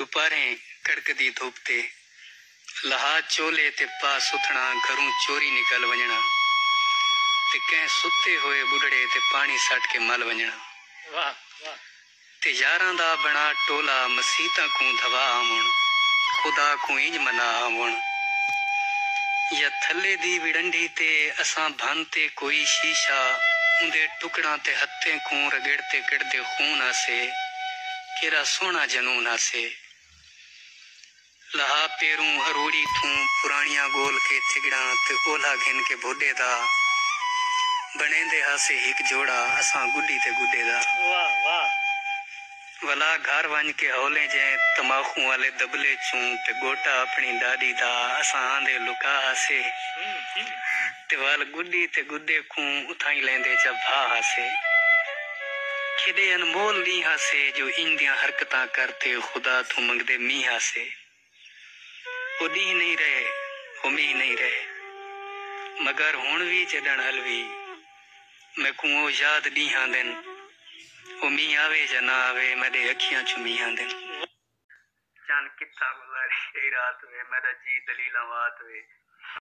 दुपारे कड़कदी धूप ते लहा चोले ते पा सुथना घरों चोरी निकल वजना ते कह सुते होए बुढ़ड़े ते पानी सट के मल वजना। वाह वाह। ते यारां दा बना टोला मसीता को धवा आवन खुदा को इंज मना आवन या थले दी विडंडी ते असां भांते कोई शीशा उंदे टुकड़ा ते हत्थे को रगड़ते कड़दे खून आसे केरा सोना जनून आसे। लहा पेरू अरूड़ी थू पुरानिया गोल के थिगड़ा ते ओला घिन के भोडे दा बनेंदे हासे हिक जोड़ा असां गुड्डी ते गुड्डे दा। वाह वाह। वला घर वन के हौले जे तमाखू वाले दबले चूं ते गोटा अपनी डाडी दा असां आंदे लुका हासे ते वाल गुड्डी ते गुड्डे को उठाई लेंदे जब भा हासे। खेदे अनमोल नी हासे जो इंदियां हरकतां करते खुदा तू मंगदे मी हासे। वो दी नहीं रहे वो मी नहीं रहे मगर हुण भी जडन अलवी मैं को याद दी हां दिन वो मी आवे या ना आवे मेरे अखियां चुमी हां दिन। जान कितना गुजारी रात में मेरा जी दलीला बात वे